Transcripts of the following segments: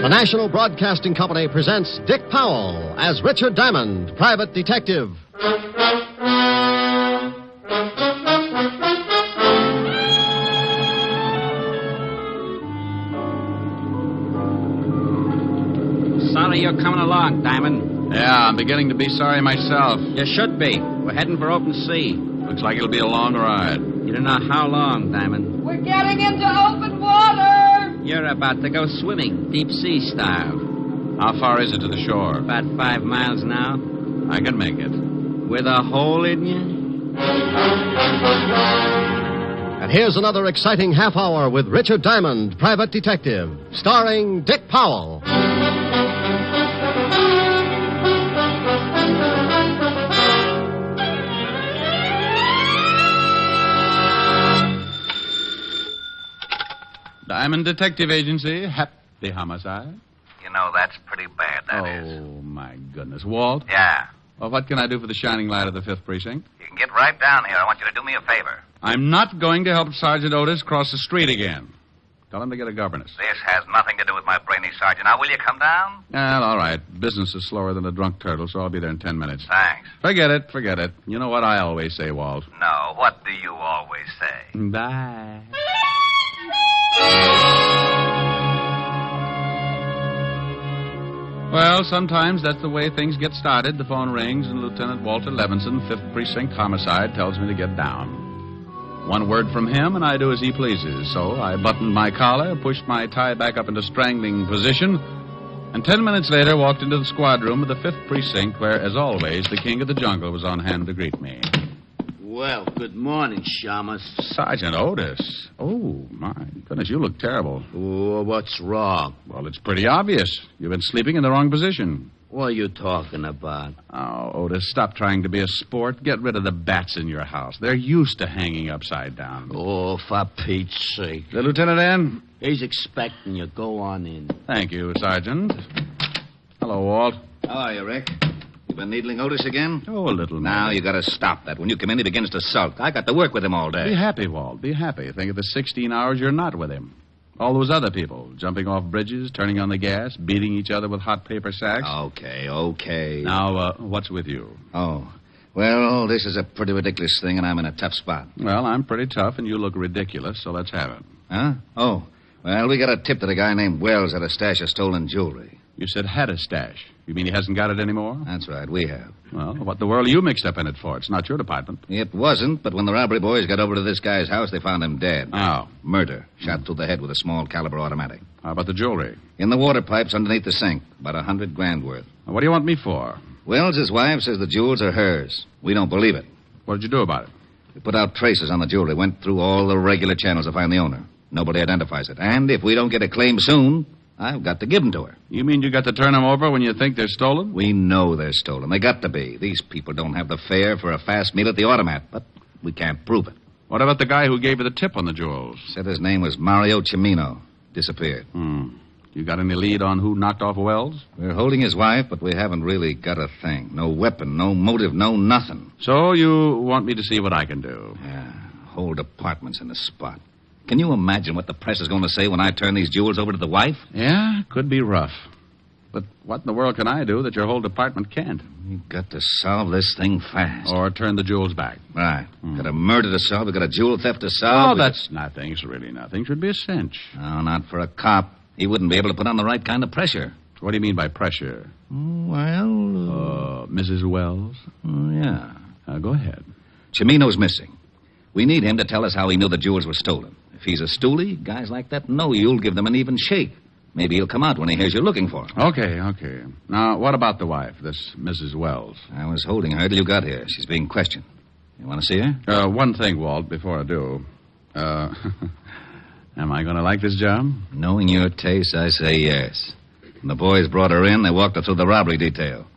The National Broadcasting Company presents Dick Powell as Richard Diamond, private detective. Sorry you're coming along, Diamond. Yeah, I'm beginning to be sorry myself. You should be. We're heading for open sea. Looks like it'll be a long ride. You don't know how long, Diamond. We're getting into open water. You're about to go swimming, deep sea style. How far is it to the shore? About 5 miles now. I can make it. With a hole in you? And here's another exciting half hour with Richard Diamond, private detective, starring Dick Powell. Diamond Detective Agency, happy homicide. You know, that's pretty bad, that is. Oh, my goodness. Walt? Yeah. Well, what can I do for the shining light of the 5th Precinct? You can get right down here. I want you to do me a favor. I'm not going to help Sergeant Otis cross the street again. Tell him to get a governess. This has nothing to do with my brainy sergeant. Now, will you come down? Well, all right. Business is slower than a drunk turtle, so I'll be there in 10 minutes. Thanks. Forget it. You know what I always say, Walt. No, what do you always say? Bye. Well, sometimes that's the way things get started. The phone rings, and Lieutenant Walter Levinson, 5th Precinct Homicide, tells me to get down. One word from him, and I do as he pleases. So I buttoned my collar, pushed my tie back up into strangling position, and 10 minutes later walked into the squad room of the 5th Precinct, where, as always, the king of the jungle was on hand to greet me. Well, good morning, Shamus. Sergeant Otis. Oh, my goodness, you look terrible. Oh, what's wrong? Well, it's pretty obvious. You've been sleeping in the wrong position. What are you talking about? Oh, Otis, stop trying to be a sport. Get rid of the bats in your house. They're used to hanging upside down. Oh, for Pete's sake. The lieutenant in? He's expecting you. Go on in. Thank you, Sergeant. Hello, Walt. How are you, Rick? You been needling Otis again? Oh, a little. Now, you got to stop that. When you come in, he begins to sulk. I got to work with him all day. Be happy, Walt. Be happy. Think of the 16 hours you're not with him. All those other people, jumping off bridges, turning on the gas, beating each other with hot paper sacks. Okay. Now, what's with you? Oh, well, this is a pretty ridiculous thing, and I'm in a tough spot. Well, I'm pretty tough, and you look ridiculous, so let's have it. Huh? Oh, well, we got a tip that a guy named Wells had a stash of stolen jewelry. You said had a stash. You mean he hasn't got it anymore? That's right, we have. Well, what the world are you mixed up in it for? It's not your department. It wasn't, but when the robbery boys got over to this guy's house, they found him dead. Oh. Murder. Shot through the head with a small caliber automatic. How about the jewelry? In the water pipes underneath the sink. About $100,000 worth. What do you want me for? Wells' wife says the jewels are hers. We don't believe it. What did you do about it? We put out traces on the jewelry, went through all the regular channels to find the owner. Nobody identifies it. And if we don't get a claim soon, I've got to give them to her. You mean you got to turn them over when you think they're stolen? We know they're stolen. They got to be. These people don't have the fare for a fast meal at the automat, but we can't prove it. What about the guy who gave you the tip on the jewels? Said his name was Mario Cimino. Disappeared. You got any lead on who knocked off Wells? We're holding his wife, but we haven't really got a thing. No weapon, no motive, no nothing. So you want me to see what I can do? Yeah, whole department's in the spot. Can you imagine what the press is going to say when I turn these jewels over to the wife? Yeah, could be rough. But what in the world can I do that your whole department can't? We've got to solve this thing fast. Or turn the jewels back. Right. Got a murder to solve. We've got a jewel theft to solve. Oh, that's nothing. It's really nothing. Should be a cinch. No, not for a cop. He wouldn't be able to put on the right kind of pressure. What do you mean by pressure? Well... Mrs. Wells? Yeah. Go ahead. Cimino's missing. We need him to tell us how he knew the jewels were stolen. If he's a stoolie, guys like that know you'll give them an even shake. Maybe he'll come out when he hears you're looking for him. Okay. Now, what about the wife, this Mrs. Wells? I was holding her till you got here. She's being questioned. You want to see her? One thing, Walt, before I do. Am I going to like this job? Knowing your taste, I say yes. When the boys brought her in, they walked her through the robbery detail.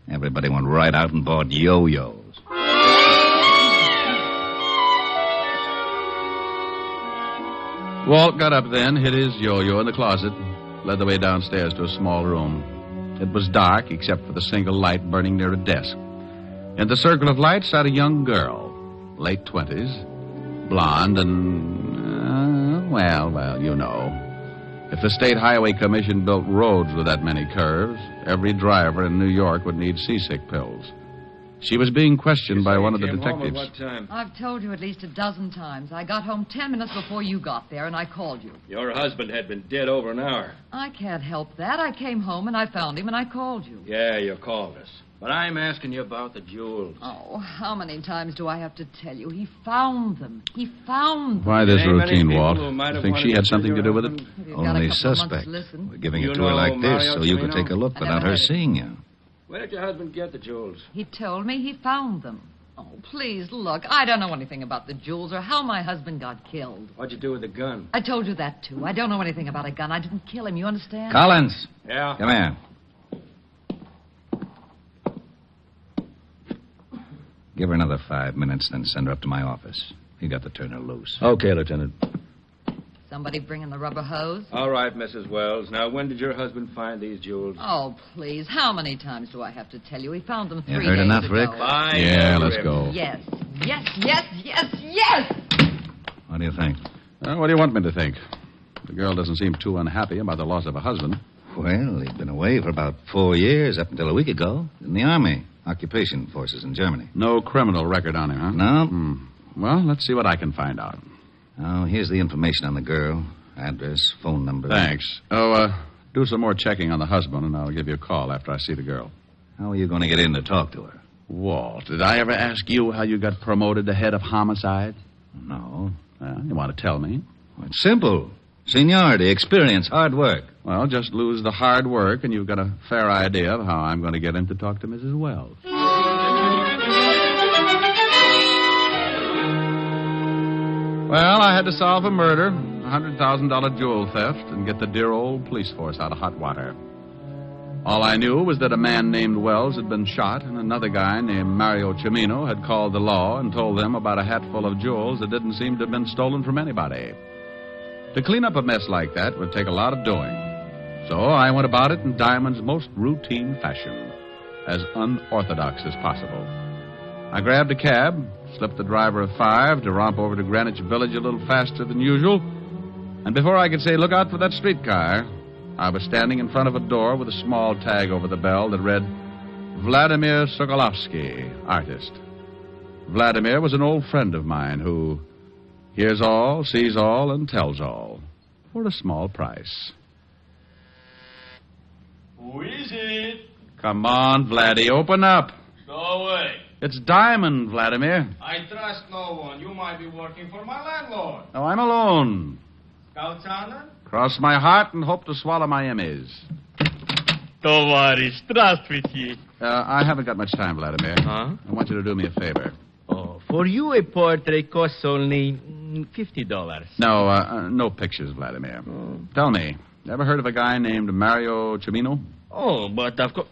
Everybody went right out and bought yo-yos. Walt got up then, hid his yo-yo in the closet, led the way downstairs to a small room. It was dark, except for the single light burning near a desk. In the circle of light sat a young girl, late 20s, blonde and, well, you know. If the State Highway Commission built roads with that many curves, every driver in New York would need seasick pills. She was being questioned by one of the detectives. What time? I've told you at least a dozen times. I got home 10 minutes before you got there, and I called you. Your husband had been dead over an hour. I can't help that. I came home, and I found him, and I called you. Yeah, you called us. But I'm asking you about the jewels. Oh, how many times do I have to tell you? He found them. He found them. Why this There ain't many routine, people Walt? who might You have think she wanted had to something see to do your with it? husband. If you've got a Only couple of months to suspect. listen. We're giving You it to her know like this Mario so you can Cimino? take a look I without never her heard of seeing you. Where did your husband get the jewels? He told me he found them. Oh, please, look. I don't know anything about the jewels or how my husband got killed. What'd you do with the gun? I told you that, too. I don't know anything about a gun. I didn't kill him. You understand? Collins, Yeah. come here. Give her another 5 minutes, then send her up to my office. You got to turn her loose. Okay, Lieutenant. Somebody bringing the rubber hose? All right, Mrs. Wells. Now, when did your husband find these jewels? Oh, please. How many times do I have to tell you? He found them 3 You days heard enough, ago. Rick? Fine. Yeah, let's Rip. go. Yes. Yes, yes, yes, yes! What do you think? What do you want me to think? The girl doesn't seem too unhappy about the loss of a husband. Well, he'd been away for about 4 years, up until a week ago, in the Army. Occupation forces in Germany. No criminal record on him, huh? No. Well, let's see what I can find out. Oh, here's the information on the girl. Address, phone number. Thanks. Oh, do some more checking on the husband, and I'll give you a call after I see the girl. How are you going to get in to talk to her? Walt, did I ever ask you how you got promoted to head of homicide? No. You want to tell me? Well, it's simple. Seniority, experience, hard work. Well, just lose the hard work, and you've got a fair idea of how I'm going to get in to talk to Mrs. Wells. Well, I had to solve a murder, a $100,000 jewel theft, and get the dear old police force out of hot water. All I knew was that a man named Wells had been shot, and another guy named Mario Cimino had called the law and told them about a hatful of jewels that didn't seem to have been stolen from anybody. To clean up a mess like that would take a lot of doing. So I went about it in Diamond's most routine fashion, as unorthodox as possible. I grabbed a cab, slipped the driver a $5 to romp over to Greenwich Village a little faster than usual, and before I could say, "Look out for that streetcar," I was standing in front of a door with a small tag over the bell that read, "Vladimir Sokolovsky, artist." Vladimir was an old friend of mine who hears all, sees all, and tells all for a small price. Who is it? Come on, Vladdy, open up. Go away. It's Diamond, Vladimir. I trust no one. You might be working for my landlord. Oh, I'm alone. Scouts honor? Cross my heart and hope to swallow my Emmys. Товарищ, здравствуйте. I haven't got much time, Vladimir. Huh? I want you to do me a favor. Oh, for you a portrait costs only $50. No, no pictures, Vladimir. Tell me, ever heard of a guy named Mario Cimino? Oh, but of course...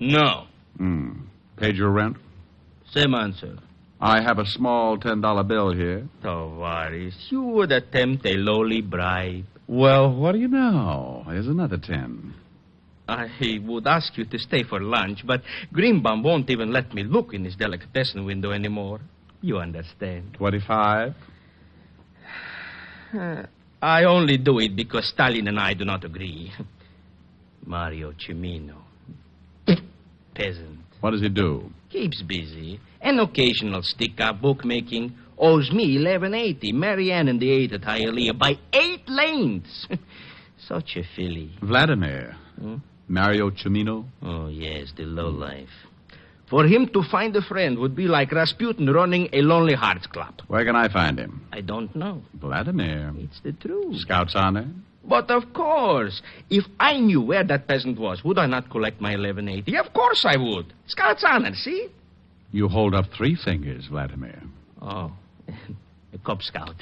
No. Paid your rent? Same answer. I have a small $10 bill here. Tavares, you would attempt a lowly bribe. Well, what do you know? Here's another 10. I would ask you to stay for lunch, but Greenbaum won't even let me look in his delicatessen window anymore. You understand. 25. I only do it because Stalin and I do not agree. Mario Cimino. Peasant. What does he do? Keeps busy. An occasional stick-up bookmaking. Owes me $11.80. Marianne and the 8 at Hialeah by 8 lanes. Such a filly. Vladimir. Mario Cimino? Oh, yes, the lowlife. For him to find a friend would be like Rasputin running a Lonely Hearts Club. Where can I find him? I don't know. Vladimir. It's the truth. Scouts honor? But of course, if I knew where that peasant was, would I not collect my $11.80? Of course I would. Scout's honor, see? You hold up 3 fingers, Vladimir. Oh, a Cub Scout.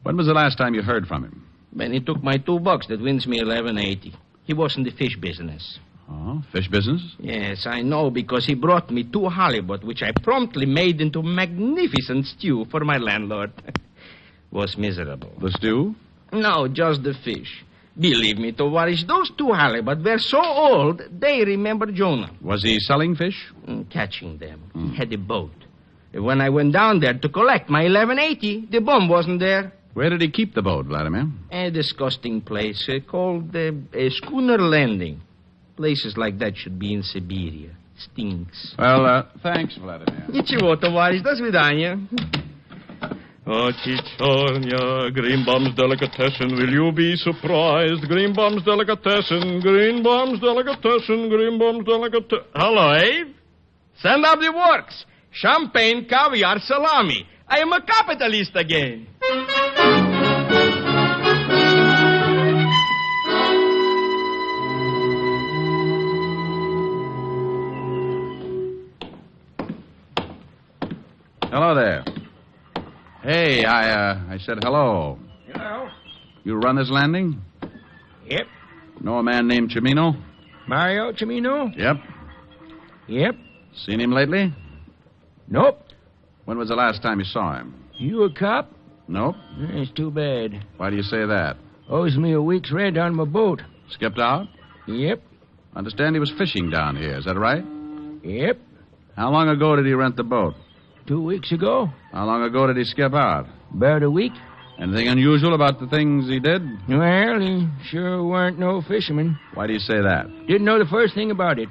When was the last time you heard from him? When he took my $2 that wins me $11.80. He was in the fish business. Oh, fish business? Yes, I know, because he brought me 2 halibut, which I promptly made into magnificent stew for my landlord. Was miserable. The stew? No, just the fish. Believe me, Tovarish, those 2 halibut were so old, they remember Jonah. Was he selling fish? Catching them. He had a boat. When I went down there to collect my $11.80, the bum wasn't there. Where did he keep the boat, Vladimir? A disgusting place called Schooner Landing. Places like that should be in Siberia. Stinks. Well, thanks, Vladimir. Ничего, товарищ. До свидания. Oh, Chichonia, Greenbaum's delicatessen, will you be surprised? Greenbaum's delicatessen, Greenbaum's delicatessen, Greenbaum's delicatessen. Hello, Abe. Send up the works. Champagne, caviar, salami. I am a capitalist again. Hello there. Hey, I said hello. Hello. You run this landing? Yep. Know a man named Cimino? Mario Cimino? Yep. Yep. Seen him lately? Nope. When was the last time you saw him? You a cop? Nope. It's too bad. Why do you say that? Owes me a week's rent on my boat. Skipped out? Yep. Understand he was fishing down here, is that right? Yep. How long ago did he rent the boat? 2 weeks ago. How long ago did he skip out? About a week. Anything unusual about the things he did? Well, he sure weren't no fisherman. Why do you say that? Didn't know the first thing about it.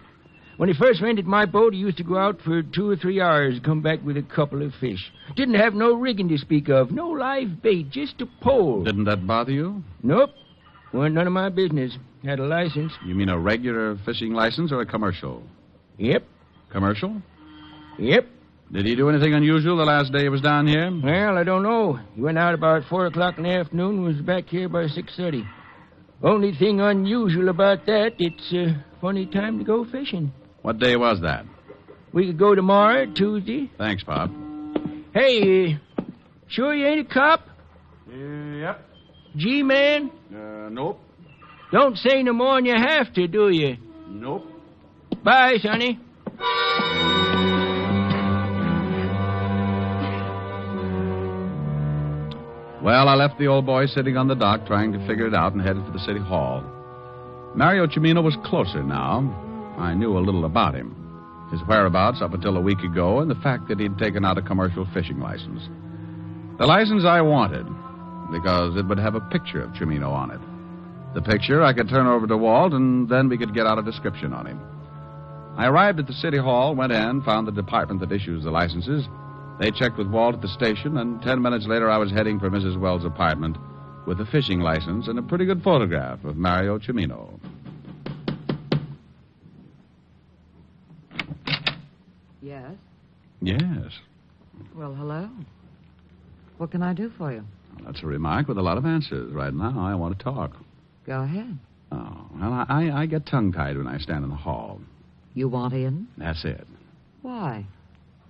When he first rented my boat, he used to go out for 2 or 3 hours and come back with a couple of fish. Didn't have no rigging to speak of, no live bait, just a pole. Didn't that bother you? Nope. Weren't none of my business. Had a license. You mean a regular fishing license or a commercial? Yep. Commercial? Yep. Did he do anything unusual the last day he was down here? Well, I don't know. He went out about 4 o'clock in the afternoon and was back here by 6:30. Only thing unusual about that, it's a funny time to go fishing. What day was that? We could go tomorrow, Tuesday. Thanks, Bob. Hey, sure you ain't a cop? Yep. G-man? Nope. Don't say no more than you have to, do you? Nope. Bye, Sonny. Well, I left the old boy sitting on the dock trying to figure it out and headed for the city hall. Mario Cimino was closer now. I knew a little about him. His whereabouts up until a week ago and the fact that he'd taken out a commercial fishing license. The license I wanted because it would have a picture of Cimino on it. The picture I could turn over to Walt and then we could get out a description on him. I arrived at the city hall, went in, found the department that issues the licenses. They checked with Walt at the station, and 10 minutes later I was heading for Mrs. Wells' apartment with a fishing license and a pretty good photograph of Mario Cimino. Yes? Yes. Well, hello. What can I do for you? That's a remark with a lot of answers. Right now, I want to talk. Go ahead. Oh, well, I get tongue-tied when I stand in the hall. You want in? That's it. Why?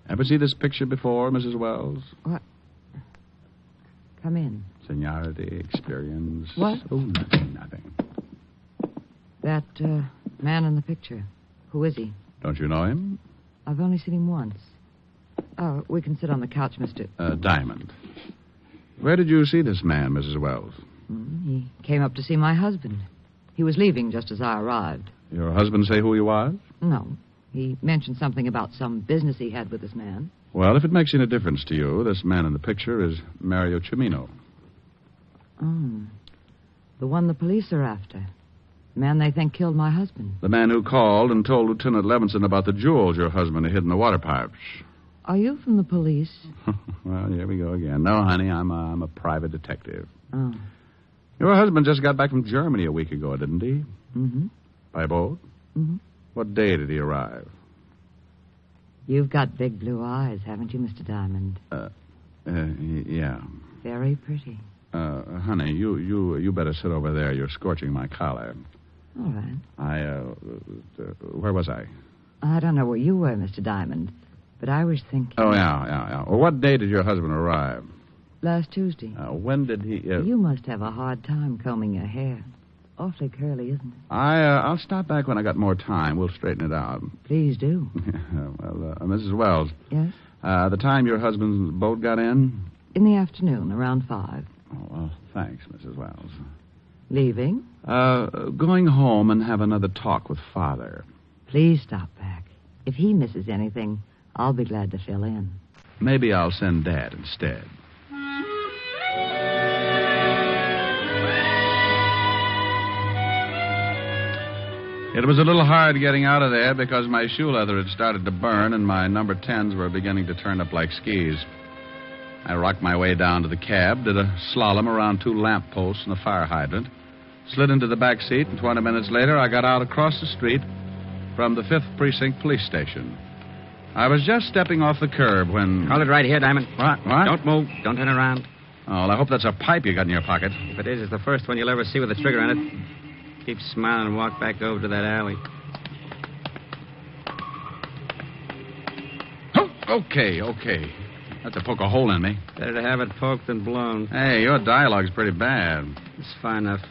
Ever see this picture before, Mrs. Wells? What? Come in. Seniority, experience. What? Oh, nothing. That man in the picture. Who is he? Don't you know him? I've only seen him once. Oh, we can sit on the couch, Mr. Diamond. Where did you see this man, Mrs. Wells? He came up to see my husband. He was leaving just as I arrived. Your husband say who he was? No. He mentioned something about some business he had with this man. Well, if it makes any difference to you, this man in the picture is Mario Cimino. Oh. The one the police are after. The man they think killed my husband. The man who called and told Lieutenant Levinson about the jewels your husband had hid in the water pipes. Are you from the police? Well, here we go again. No, honey, I'm a private detective. Oh. Your husband just got back from Germany a week ago, didn't he? Mm-hmm. By boat? Mm-hmm. What day did he arrive? You've got big blue eyes, haven't you, Mr. Diamond? Yeah. Very pretty. Honey, you better sit over there. You're scorching my collar. All right. Where was I? I don't know where you were, Mr. Diamond, but I was thinking... Oh, yeah. Well, what day did your husband arrive? Last Tuesday. When did he... You must have a hard time combing your hair. Awfully curly, isn't it? I'll stop back when I got more time. We'll straighten it out. Please do. Well, Mrs. Wells. Yes? The time your husband's boat got in? In the afternoon, around 5. Oh, well, thanks, Mrs. Wells. Leaving? Going home and have another talk with Father. Please stop back. If he misses anything, I'll be glad to fill in. Maybe I'll send Dad instead. It was a little hard getting out of there because my shoe leather had started to burn and my number 10s were beginning to turn up like skis. I rocked my way down to the cab, did a slalom around 2 lamp posts and a fire hydrant, slid into the back seat, and 20 minutes later I got out across the street from the 5th Precinct Police Station. I was just stepping off the curb when... Hold it right here, Diamond. What? Don't move. Don't turn around. Oh, well, I hope that's a pipe you got in your pocket. If it is, it's the first one you'll ever see with a trigger on it. Keep smiling and walk back over to that alley. Oh, okay. That's to poke a hole in me. Better to have it poked than blown. Hey, your dialogue's pretty bad. It's far enough.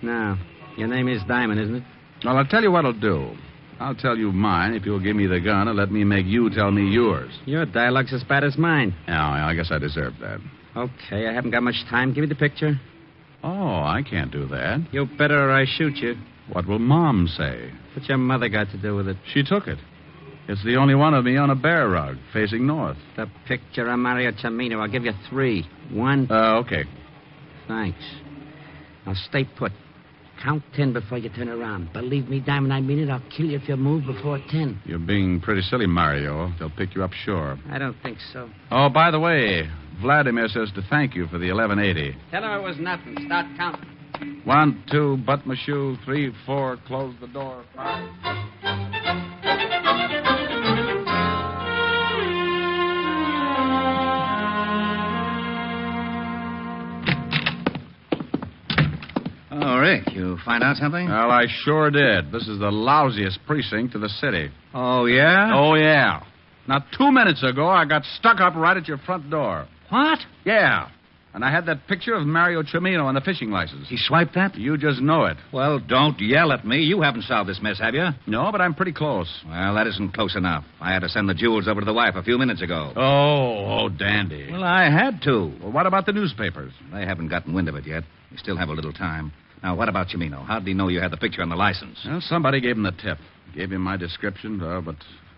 Now, your name is Diamond, isn't it? Well, I'll tell you what I'll do. I'll tell you mine if you'll give me the gun and let me make you tell me yours. Your dialogue's as bad as mine. Yeah, I guess I deserve that. Okay, I haven't got much time. Give me the picture. Oh, I can't do that. You better or I shoot you. What will Mom say? What's your mother got to do with it? She took it. It's the only one of me on a bear rug, facing north. The picture of Mario Cimino. I'll give you 3. 1. Okay. Thanks. Now stay put. Count 10 before you turn around. Believe me, Diamond, I mean it. I'll kill you if you move before 10. You're being pretty silly, Mario. They'll pick you up sure. I don't think so. Oh, by the way, Vladimir says to thank you for the 1180. Tell him it was nothing. Start counting. 1, 2, butt my shoe. 3, 4, close the door. 5. Oh, Rick, you find out something? Well, I sure did. This is the lousiest precinct of the city. Oh, yeah? Oh, yeah. Now, 2 minutes ago, I got stuck up right at your front door. What? Yeah. And I had that picture of Mario Cimino on the fishing license. He swiped that? You just know it. Well, don't yell at me. You haven't solved this mess, have you? No, but I'm pretty close. Well, that isn't close enough. I had to send the jewels over to the wife a few minutes ago. Oh, dandy. Well, I had to. Well, what about the newspapers? They haven't gotten wind of it yet. We still have a little time. Now, what about Cimino? How did he know you had the picture on the license? Well, somebody gave him the tip. Gave him my description, but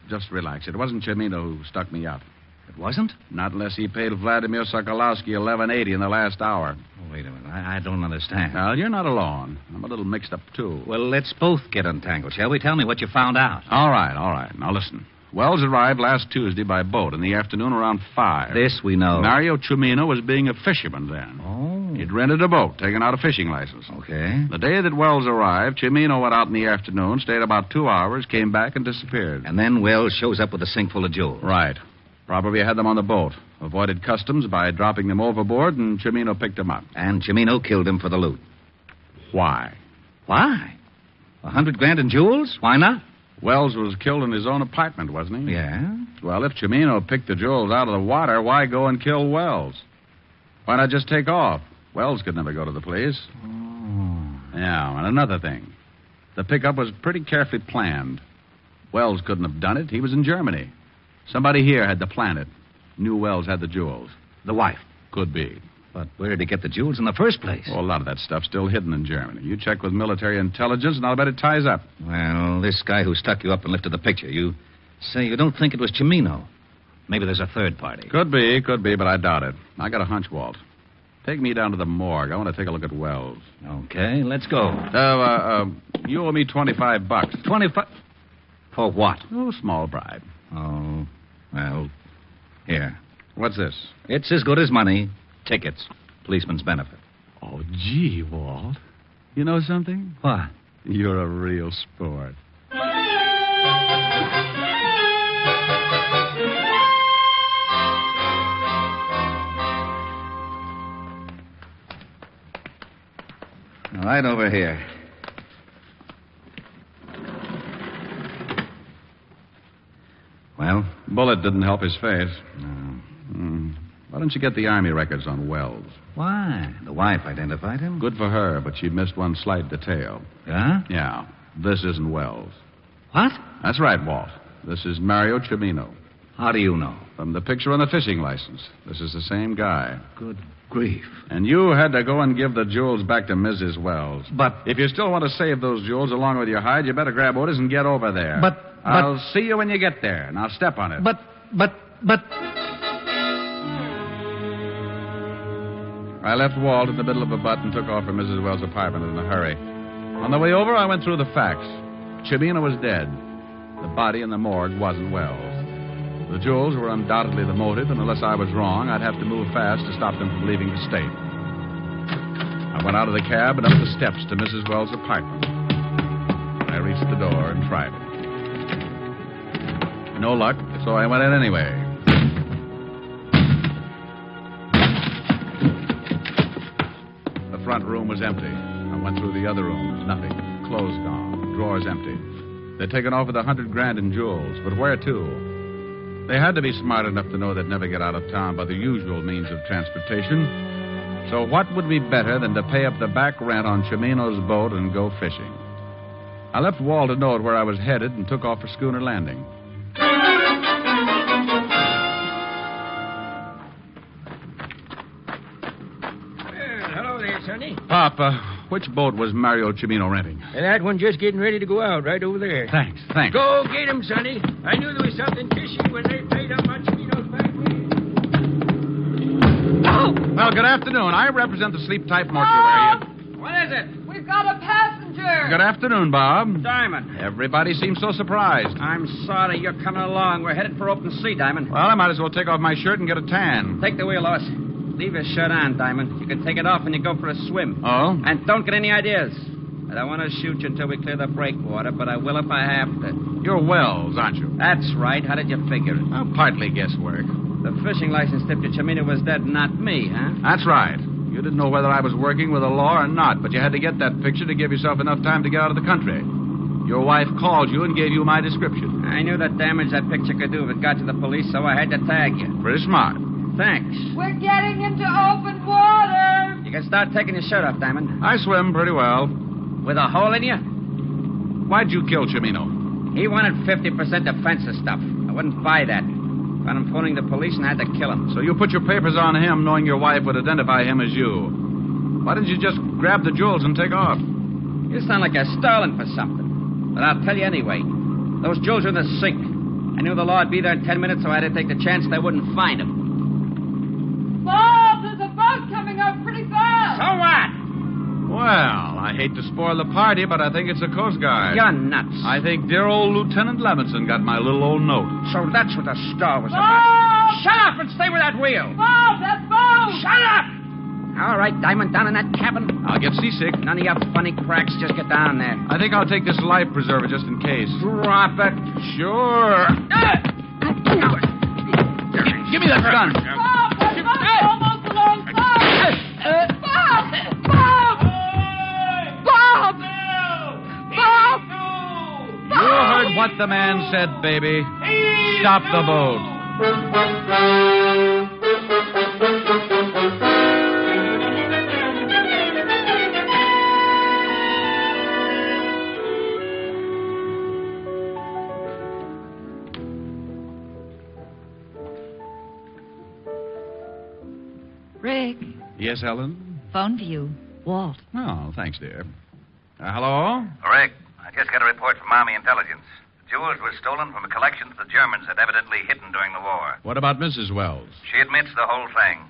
just relax. It wasn't Cimino who stuck me up. It wasn't? Not unless he paid Vladimir Sokolowski 1180 in the last hour. Oh, wait a minute. I don't understand. Well, you're not alone. I'm a little mixed up, too. Well, let's both get untangled, shall we? Tell me what you found out. All right. Now, listen. Wells arrived last Tuesday by boat in the afternoon around 5. This we know. Mario Cimino was being a fisherman then. Oh. He'd rented a boat, taken out a fishing license. Okay. The day that Wells arrived, Cimino went out in the afternoon, stayed about 2 hours, came back, and disappeared. And then Wells shows up with a sink full of jewels. Right. Probably had them on the boat. Avoided customs by dropping them overboard, and Cimino picked them up. And Cimino killed him for the loot. Why? Why? $100,000 in jewels? Why not? Wells was killed in his own apartment, wasn't he? Yeah. Well, if Cimino picked the jewels out of the water, why go and kill Wells? Why not just take off? Wells could never go to the police. Oh. Yeah, and another thing. The pickup was pretty carefully planned. Wells couldn't have done it. He was in Germany. Somebody here had to plan it. Knew Wells had the jewels. The wife. Could be. But where did he get the jewels in the first place? Well, a lot of that stuff's still hidden in Germany. You check with military intelligence, and I'll bet it ties up. Well, this guy who stuck you up and lifted the picture, you say you don't think it was Cimino. Maybe there's a third party. Could be, but I doubt it. I got a hunch, Walt. Take me down to the morgue. I want to take a look at Wells. Okay, let's go. You owe me $25. 25? For what? Oh, small bribe. Oh, well, here. What's this? It's as good as money. Tickets. Policeman's benefit. Oh, gee, Walt. You know something? What? You're a real sport. Right over here. Well? Bullet didn't help his face. No. Why don't you get the Army records on Wells? Why? The wife identified him? Good for her, but she missed one slight detail. Yeah? Yeah. This isn't Wells. What? That's right, Walt. This is Mario Cimino. How do you know? From the picture on the fishing license. This is the same guy. Good grief. And you had to go and give the jewels back to Mrs. Wells. But... If you still want to save those jewels along with your hide, you better grab orders and get over there. But... I'll see you when you get there. Now step on it. But... I left Walt in the middle of a butt and took off for Mrs. Wells' apartment in a hurry. On the way over, I went through the facts. Chimino was dead. The body in the morgue wasn't Wells. The jewels were undoubtedly the motive, and unless I was wrong, I'd have to move fast to stop them from leaving the state. I went out of the cab and up the steps to Mrs. Wells' apartment. I reached the door and tried it. No luck, so I went in anyway. The front room was empty. I went through the other rooms. Nothing. Clothes gone. Drawers empty. They'd taken off with $100,000 in jewels, but where to? They had to be smart enough to know they'd never get out of town by the usual means of transportation. So what would be better than to pay up the back rent on Chimino's boat and go fishing? I left Walt a note where I was headed and took off for Schooner Landing. Hello there, Sonny. Pop, which boat was Mario Chimino renting? That one just getting ready to go out, right over there. Thanks. Go get him, Sonny. I knew there was something fishy when they played up on Chimino's back wheel. Oh! Well, good afternoon. I represent the sleep-type mortuary. What is it? We've got a passenger. Good afternoon, Bob. Diamond. Everybody seems so surprised. I'm sorry you're coming along. We're headed for open sea, Diamond. Well, I might as well take off my shirt and get a tan. Take the wheel, Lois. Leave your shirt on, Diamond. You can take it off when you go for a swim. Oh? And don't get any ideas. I don't want to shoot you until we clear the breakwater, but I will if I have to. You're Wells, aren't you? That's right. How did you figure it? Oh, partly guesswork. The fishing license tipped you Chimino was dead, not me, huh? That's right. You didn't know whether I was working with the law or not, but you had to get that picture to give yourself enough time to get out of the country. Your wife called you and gave you my description. I knew the damage that picture could do if it got to the police, so I had to tag you. Pretty smart. Thanks. We're getting into open water. You can start taking your shirt off, Diamond. I swim pretty well. With a hole in you? Why'd you kill Chimino? He wanted 50% defensive stuff. I wouldn't buy that. Found him phoning the police and I had to kill him. So you put your papers on him knowing your wife would identify him as you. Why didn't you just grab the jewels and take off? You sound like you're stalling for something. But I'll tell you anyway. Those jewels are in the sink. I knew the law would be there in 10 minutes, so I had to take the chance they wouldn't find them. Bob, there's a boat coming up pretty fast. So what? Well, I hate to spoil the party, but I think it's the Coast Guard. You're nuts. I think dear old Lieutenant Levinson got my little old note. So that's what the star was Bob! about. Shut up and stay with that wheel. Bob, that boat. Shut up! All right, Diamond, down in that cabin. I'll get seasick. None of your funny cracks. Just get down there. I think I'll take this life preserver just in case. Drop it. Sure. Give me that gun. Bob, that boat's almost alongside. Bob! Bob! Bob! Bob! You heard what the man said, baby. Stop the boat. Rick, Yes, Helen? phone for you. Walt. Oh, thanks, dear. Hello? Rick, I just got a report from Army Intelligence. The jewels were stolen from a collection the Germans had evidently hidden during the war. What about Mrs. Wells? She admits the whole thing.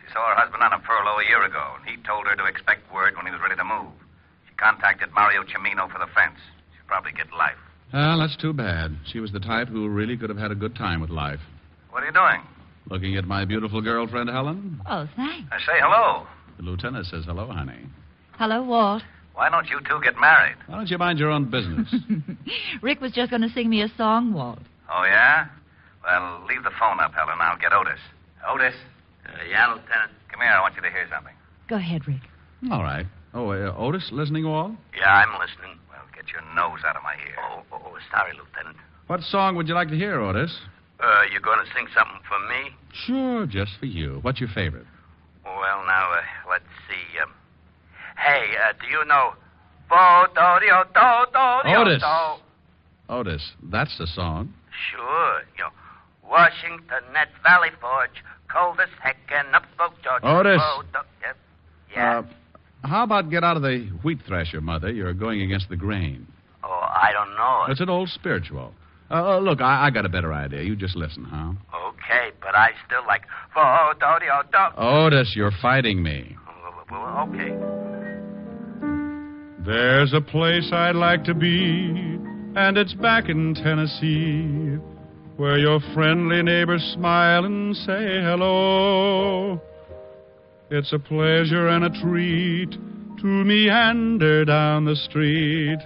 She saw her husband on a furlough a year ago, and he told her to expect word when he was ready to move. She contacted Mario Chimino for the fence. She'll probably get life. Well, that's too bad. She was the type who really could have had a good time with life. What are you doing? Looking at my beautiful girlfriend, Helen? Oh, thanks. I say hello. The lieutenant says hello, honey. Hello, Walt. Why don't you two get married? Why don't you mind your own business? Rick was just going to sing me a song, Walt. Oh, yeah? Well, leave the phone up, Helen. I'll get Otis. Otis? Yeah, Lieutenant. Come here. I want you to hear something. Go ahead, Rick. All right. Oh, Otis, listening all? Yeah, I'm listening. Well, get your nose out of my ear. Sorry, Lieutenant. What song would you like to hear, Otis? You going to sing something for me? Sure, just for you. What's your favorite? Well, now, let's see. Hey, do you know... Otis. Otis, that's the song. Sure. You know, Washington at Valley Forge, cold as heck and up spoke George. Otis. Yep. Yeah. How about get out of the wheat thresher, Mother? You're going against the grain. Oh, I don't know. It's an old spiritual. Look, I got a better idea. You just listen, huh? Okay, but I still like... Otis, you're fighting me. Well, okay. There's a place I'd like to be, and it's back in Tennessee, where your friendly neighbors smile and say hello. It's a pleasure and a treat to meander down the street.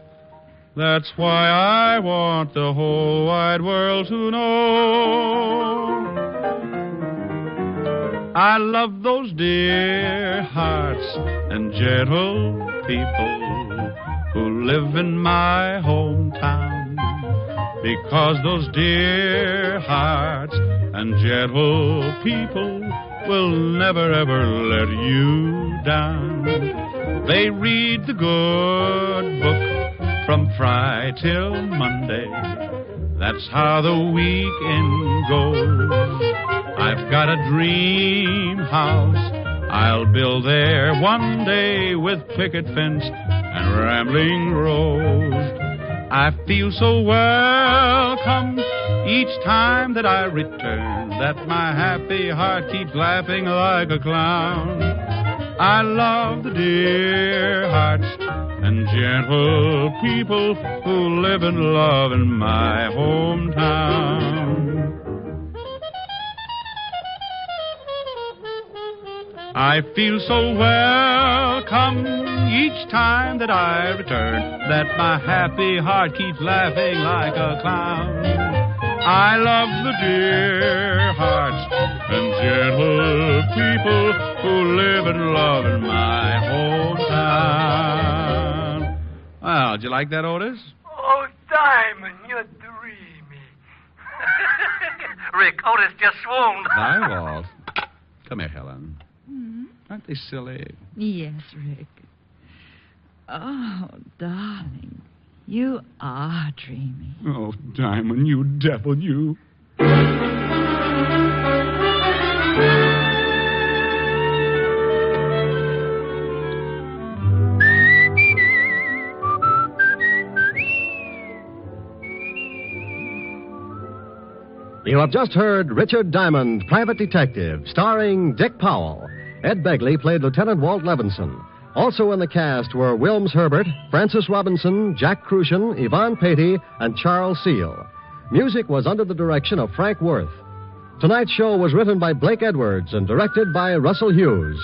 That's why I want the whole wide world to know. I love those dear hearts and gentle people who live in my hometown, because those dear hearts and gentle people will never ever let you down. They read the good book from Friday till Monday. That's how the weekend goes. I've got a dream house I'll build there one day, with picket fence and rambling rose. I feel so welcome each time that I return, that my happy heart keeps laughing like a clown. I love the dear hearts and gentle people who live and love in my hometown. I feel so welcome each time that I return, that my happy heart keeps laughing like a clown. I love the dear hearts and gentle people who live and love in my hometown. Well, did you like that, Otis? Oh, Diamond, you're dreamy. Rick, Otis just swooned. Hi, Walt. Come here, Helen. Aren't they silly? Yes, Rick. Oh, darling, you are dreamy. Oh, Diamond, you devil, you. You have just heard Richard Diamond, Private Detective, starring Dick Powell. Ed Begley played Lieutenant Walt Levinson. Also in the cast were Wilms Herbert, Francis Robinson, Jack Crucian, Yvonne Patey, and Charles Seal. Music was under the direction of Frank Worth. Tonight's show was written by Blake Edwards and directed by Russell Hughes.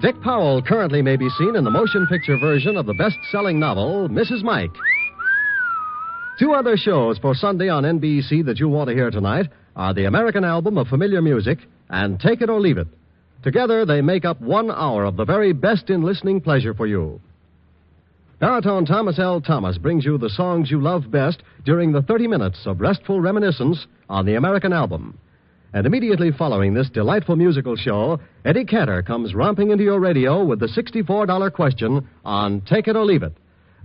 Dick Powell currently may be seen in the motion picture version of the best-selling novel, Mrs. Mike. Two other shows for Sunday on NBC that you'll want to hear tonight are the American Album of Familiar Music and Take It or Leave It. Together, they make up 1 hour of the very best in listening pleasure for you. Baritone Thomas L. Thomas brings you the songs you love best during the 30 minutes of restful reminiscence on the American Album. And immediately following this delightful musical show, Eddie Cantor comes romping into your radio with the $64 question on Take It or Leave It.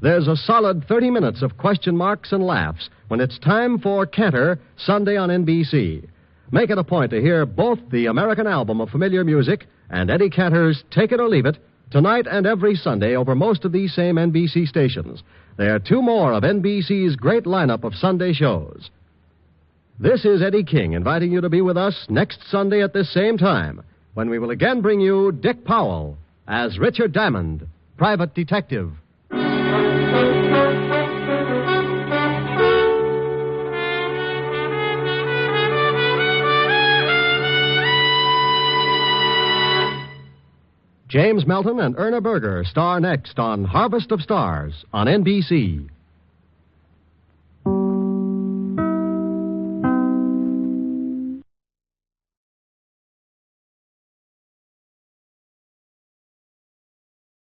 There's a solid 30 minutes of question marks and laughs when it's time for Cantor, Sunday on NBC. Make it a point to hear both the American Album of Familiar Music and Eddie Cantor's Take It or Leave It tonight and every Sunday over most of these same NBC stations. There are 2 more of NBC's great lineup of Sunday shows. This is Eddie King inviting you to be with us next Sunday at this same time, when we will again bring you Dick Powell as Richard Diamond, Private Detective. James Melton and Erna Berger star next on Harvest of Stars on NBC.